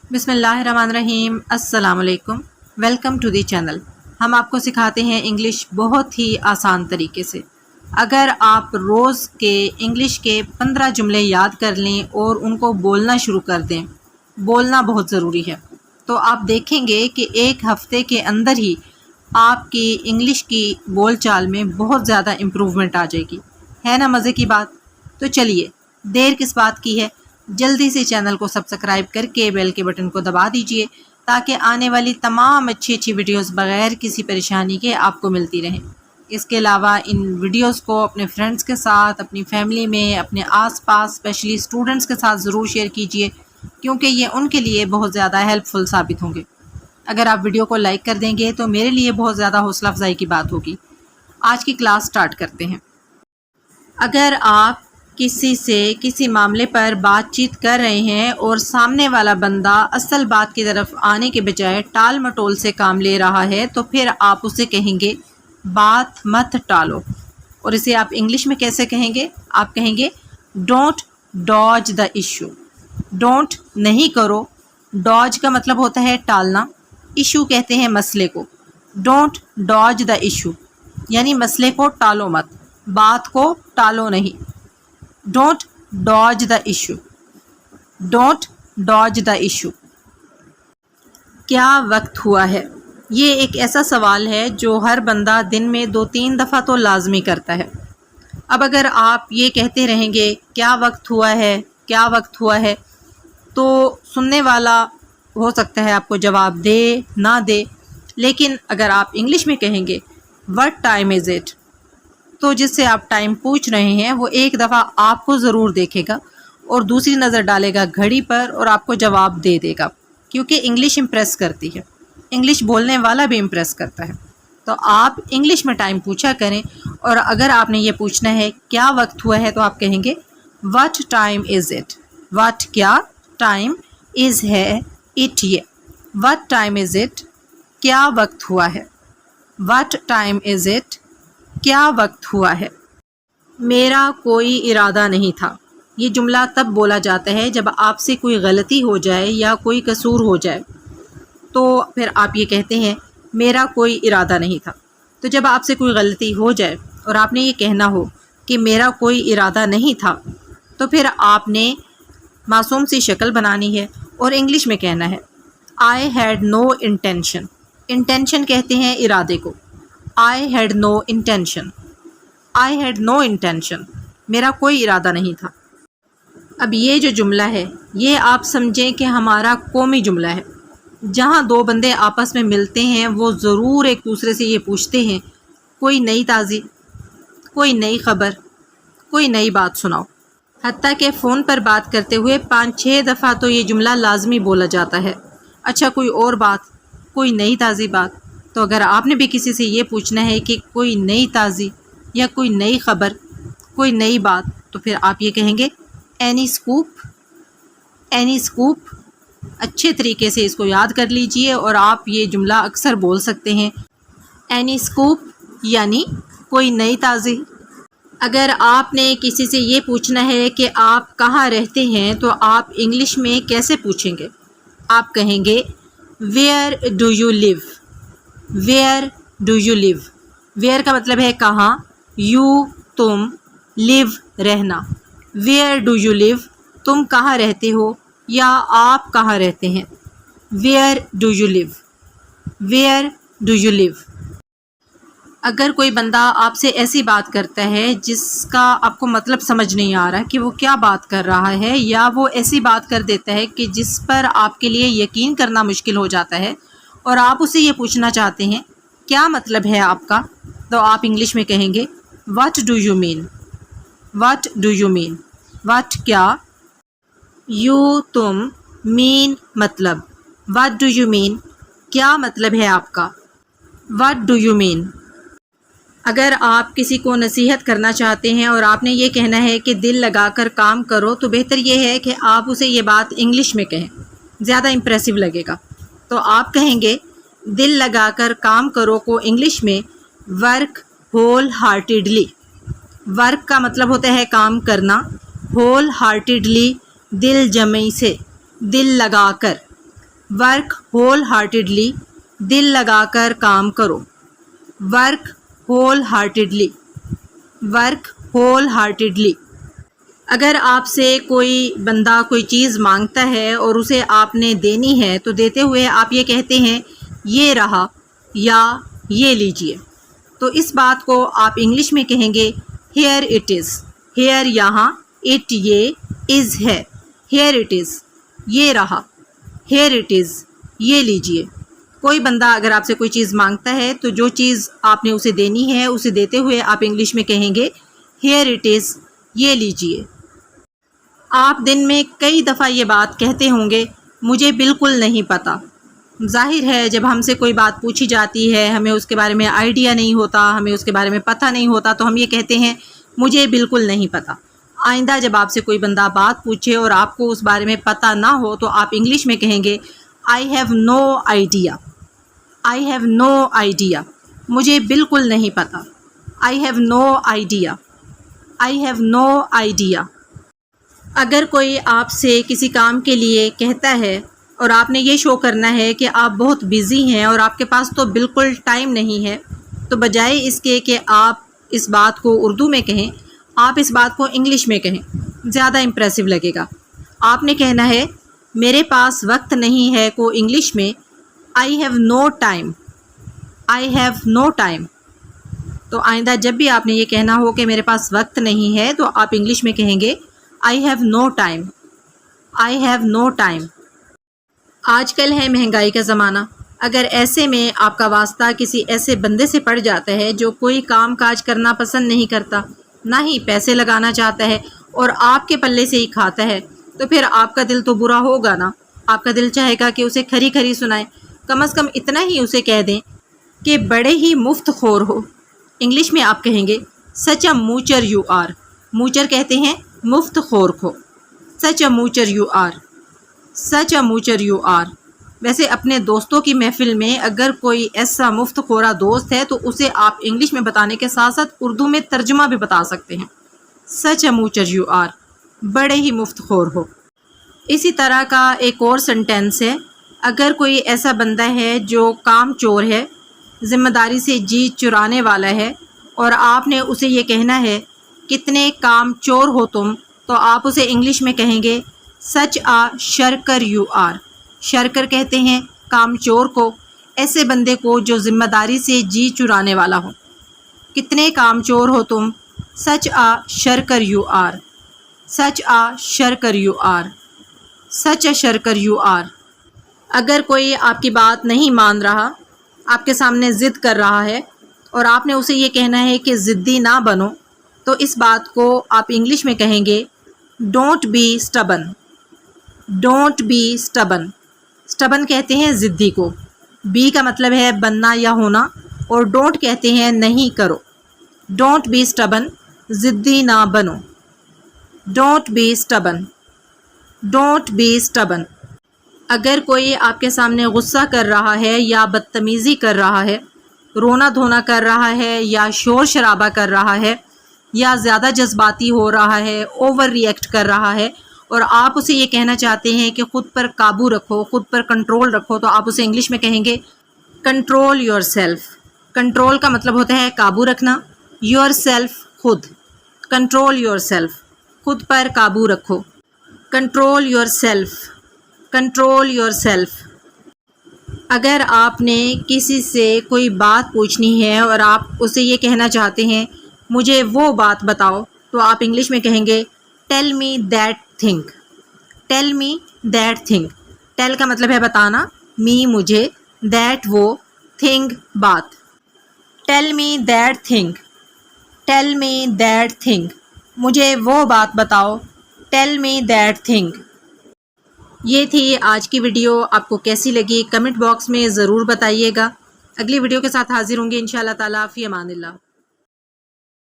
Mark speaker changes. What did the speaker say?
Speaker 1: बिस्मिल्लाहिर्रहमानिर्रहीम। अस्सलाम वालेकुम। Welcome to the channel. हम आपको सिखाते हैं इंग्लिश बहुत ही आसान तरीके से। अगर आप रोज़ के इंग्लिश के 15 जुमले याद कर लें और उनको बोलना शुरू कर दें, बोलना बहुत ज़रूरी है, तो आप देखेंगे कि एक हफ़्ते के अंदर ही आपकी इंग्लिश की बोलचाल में बहुत ज़्यादा इम्प्रूवमेंट आ जाएगी। है ना मज़े की बात? तो चलिए, देर किस बात की है, जल्दी से चैनल को सब्सक्राइब करके बेल के बटन को दबा दीजिए ताकि आने वाली तमाम अच्छी वीडियोस बग़ैर किसी परेशानी के आपको मिलती रहें। इसके अलावा इन वीडियोस को अपने फ्रेंड्स के साथ, अपनी फैमिली में, अपने आसपास स्पेशली स्टूडेंट्स के साथ ज़रूर शेयर कीजिए, क्योंकि ये उनके लिए बहुत ज़्यादा हेल्पफुल साबित होंगे। अगर आप वीडियो को लाइक कर देंगे तो मेरे लिए बहुत ज़्यादा हौसला अफजाई की बात होगी। आज की क्लास स्टार्ट करते हैं। अगर आप किसी से किसी मामले पर बातचीत कर रहे हैं और सामने वाला बंदा असल बात की तरफ आने के बजाय टाल मटोल से काम ले रहा है, तो फिर आप उसे कहेंगे बात मत टालो। और इसे आप इंग्लिश में कैसे कहेंगे? आप कहेंगे don't dodge the issue. Don't नहीं करो, डॉज का मतलब होता है टालना, इशू कहते हैं मसले को। डोंट डॉज द इशू यानी मसले को टालो मत, बात को टालो नहीं। Don't dodge the issue. Don't dodge the issue. क्या वक्त हुआ है? ये एक ऐसा सवाल है जो हर बंदा दिन में 2-3 दफ़ा तो लाजमी करता है। अब अगर आप ये कहते रहेंगे क्या वक्त हुआ है, क्या वक्त हुआ है, तो सुनने वाला हो सकता है आपको जवाब दे ना दे। लेकिन अगर आप इंग्लिश में कहेंगे व्हाट टाइम इज़ इट, तो जिससे आप टाइम पूछ रहे हैं वो एक दफ़ा आपको ज़रूर देखेगा और दूसरी नज़र डालेगा घड़ी पर और आपको जवाब दे देगा, क्योंकि इंग्लिश इम्प्रेस करती है, इंग्लिश बोलने वाला भी इम्प्रेस करता है। तो आप इंग्लिश में टाइम पूछा करें, और अगर आपने ये पूछना है क्या वक्त हुआ है, तो आप कहेंगे what time is it. What क्या, टाइम, इज़ है इट ये। व्हाट टाइम इज़ इट, क्या वक्त हुआ है। व्हाट टाइम इज़ इट, क्या वक्त हुआ है। मेरा कोई इरादा नहीं था। ये जुमला तब बोला जाता है जब आपसे कोई गलती हो जाए या कोई कसूर हो जाए, तो फिर आप ये कहते हैं मेरा कोई इरादा नहीं था। तो जब आपसे कोई गलती हो जाए और आपने ये कहना हो कि मेरा कोई इरादा नहीं था, तो फिर आपने मासूम सी शक्ल बनानी है और इंग्लिश में कहना है I had no intention. Intention कहते हैं इरादे को। I had no intention. I had no intention, मेरा कोई इरादा नहीं था। अब ये जो जुमला है ये आप समझें कि हमारा कौमी जुमला है। जहाँ दो बंदे आपस में मिलते हैं वो ज़रूर एक दूसरे से ये पूछते हैं कोई नई ताज़ी, कोई नई ख़बर, कोई नई बात सुनाओ। हत्ता कि फ़ोन पर बात करते हुए 5-6 दफ़ा तो ये जुमला लाजमी बोला जाता है। अच्छा, कोई और बात, कोई नई ताज़ी बात। तो अगर आपने भी किसी से ये पूछना है कि कोई नई ताज़ी या कोई नई ख़बर, कोई नई बात, तो फिर आप ये कहेंगे एनी स्कूप। Any scoop. अच्छे तरीके से इसको याद कर लीजिए और आप ये जुमला अक्सर बोल सकते हैं, एनी स्कूप यानी कोई नई ताज़ी। अगर आपने किसी से ये पूछना है कि आप कहाँ रहते हैं, तो आप इंग्लिश में कैसे पूछेंगे? आप कहेंगे where do you live. Where do you live. Where का मतलब है कहाँ, यू तुम, लिव रहना। वेयर डू यू लिव, तुम कहाँ रहते हो या आप कहाँ रहते हैं। Where do you live. Where do you live. अगर कोई बंदा आपसे ऐसी बात करता है जिसका आपको मतलब समझ नहीं आ रहा कि वो क्या बात कर रहा है, या वो ऐसी बात कर देता है कि जिस पर आपके लिए यकीन करना मुश्किल हो जाता है, और आप उसे ये पूछना चाहते हैं क्या मतलब है आपका, तो आप इंग्लिश में कहेंगे what do you mean. What do you mean. What क्या, यू तुम, मीन मतलब। व्हाट डू यू मीन, क्या मतलब है आपका। What do you mean. अगर आप किसी को नसीहत करना चाहते हैं और आपने ये कहना है कि दिल लगाकर काम करो, तो बेहतर ये है कि आप उसे ये बात इंग्लिश में कहें, ज़्यादा इम्प्रेसिव लगेगा। तो आप कहेंगे दिल लगाकर काम करो को इंग्लिश में वर्क होल हार्टेडली। वर्क का मतलब होता है काम करना, होल हार्टेडली दिल जमी से, दिल लगाकर। ورک ہول ہارٹیڈلی، دل لگا کر کام کرو. Work whole heartedly, work whole heartedly. اگر آپ سے کوئی بندہ کوئی چیز مانگتا ہے اور اسے آپ نے دینی ہے تو دیتے ہوئے آپ یہ کہتے ہیں یہ رہا یا یہ لیجئے، تو اس بات کو آپ انگلش میں کہیں گے ہیئر اٹ از. ہیئر یہاں، اٹ یہ، از ہے. ہیئر اٹ از، یہ رہا. ہیئر اٹ از، یہ لیجئے. کوئی بندہ اگر آپ سے کوئی چیز مانگتا ہے تو جو چیز آپ نے اسے دینی ہے اسے دیتے ہوئے آپ انگلش میں کہیں گے ہیئر اٹ از، یہ لیجئے. آپ دن میں کئی دفعہ یہ بات کہتے ہوں گے مجھے بالکل نہیں پتہ. ظاہر ہے جب ہم سے کوئی بات پوچھی جاتی ہے، ہمیں اس کے بارے میں آئیڈیا نہیں ہوتا، ہمیں اس کے بارے میں پتہ نہیں ہوتا، تو ہم یہ کہتے ہیں مجھے بالکل نہیں پتہ. آئندہ جب آپ سے کوئی بندہ بات پوچھے اور آپ کو اس بارے میں پتہ نہ ہو تو آپ انگلش میں کہیں گے I have no idea. I have no idea, مجھے بالکل نہیں پتہ. I have no idea. I have no idea. اگر کوئی آپ سے کسی کام کے لیے کہتا ہے اور آپ نے یہ شو کرنا ہے کہ آپ بہت بزی ہیں اور آپ کے پاس تو بالکل ٹائم نہیں ہے، تو بجائے اس کے کہ آپ اس بات کو اردو میں کہیں، آپ اس بات کو انگلش میں کہیں، زیادہ امپریسو لگے گا. آپ نے کہنا ہے میرے پاس وقت نہیں ہے کو انگلش میں I have no time. I have no time. تو آئندہ جب بھی آپ نے یہ کہنا ہو کہ میرے پاس وقت نہیں ہے تو آپ انگلش میں کہیں گے I have no time. I have no time. آج کل ہے مہنگائی کا زمانہ. اگر ایسے میں آپ کا واسطہ کسی ایسے بندے سے پڑ جاتا ہے جو کوئی کام کاج کرنا پسند نہیں کرتا، نہ ہی پیسے لگانا چاہتا ہے اور آپ کے پلے سے ہی کھاتا ہے، تو پھر آپ کا دل تو برا ہوگا نا. آپ کا دل چاہے گا کہ اسے کھری کھری سنائیں. کم از کم اتنا ہی اسے کہہ دیں کہ بڑے ہی مفت خور ہو. انگلش میں آپ کہیں گے سچ اے موچر یو آر. موچر کہتے ہیں مفت خور کو. Such a moocher you are. Such a moocher you are. ویسے اپنے دوستوں کی محفل میں اگر کوئی ایسا مفت خورا دوست ہے تو اسے آپ انگلش میں بتانے کے ساتھ ساتھ اردو میں ترجمہ بھی بتا سکتے ہیں. سچ اے موچر یو آر، بڑے ہی مفت خور ہو. اسی طرح کا ایک اور سنٹینس ہے، اگر کوئی ایسا بندہ ہے جو کام چور ہے، ذمہ داری سے جی چرانے والا ہے، اور آپ نے اسے یہ کہنا ہے کتنے کام چور ہو تم، تو آپ اسے انگلش میں کہیں گے سچ آ شرکر یو آر. شرکر کہتے ہیں کام چور کو، ایسے بندے کو جو ذمہ داری سے جی چرانے والا ہو. کتنے کام چور ہو تم، such a shirker you are. Such a shirker you are. Such a shirker you are. اگر کوئی آپ کی بات نہیں مان رہا، آپ کے سامنے ضد کر رہا ہے اور آپ نے اسے یہ کہنا ہے کہ ضدی نہ بنو، تو اس بات کو آپ انگلش میں کہیں گے don't be stubborn. Don't be stubborn. Stubborn کہتے ہیں ضدی کو. بی کا مطلب ہے بننا یا ہونا، اور ڈونٹ کہتے ہیں نہیں کرو. ڈونٹ بی اسٹبن، ضدی نہ بنو. Don't be stubborn. Don't be stubborn. اگر کوئی آپ کے سامنے غصہ کر رہا ہے یا بدتمیزی کر رہا ہے، رونا دھونا کر رہا ہے یا شور شرابہ کر رہا ہے یا زیادہ جذباتی ہو رہا ہے، اوور ری ایکٹ کر رہا ہے، اور آپ اسے یہ کہنا چاہتے ہیں کہ خود پر قابو رکھو، خود پر کنٹرول رکھو، تو آپ اسے انگلش میں کہیں گے کنٹرول یور سیلف. کنٹرول کا مطلب ہوتا ہے قابو رکھنا. یور سیلف خود. کنٹرول یور سیلف، خود پر قابو رکھو. Control your self. Control your self. اگر آپ نے کسی سے کوئی بات پوچھنی ہے اور آپ اسے یہ کہنا چاہتے ہیں مجھے وہ بات بتاؤ، تو آپ انگلش میں کہیں گے tell me that thing. Tell me that thing. Tell کا مطلب ہے بتانا، می مجھے، دیٹ وہ، تھنگ بات. Tell me that thing. Tell me that thing. مجھے وہ بات بتاؤ. Tell me that thing. یہ تھی آج کی ویڈیو. آپ کو کیسی لگی کمنٹ باکس میں ضرور بتائیے گا. اگلی ویڈیو کے ساتھ حاضر ہوں گے انشاءاللہ تعالیٰ. فی امان اللہ.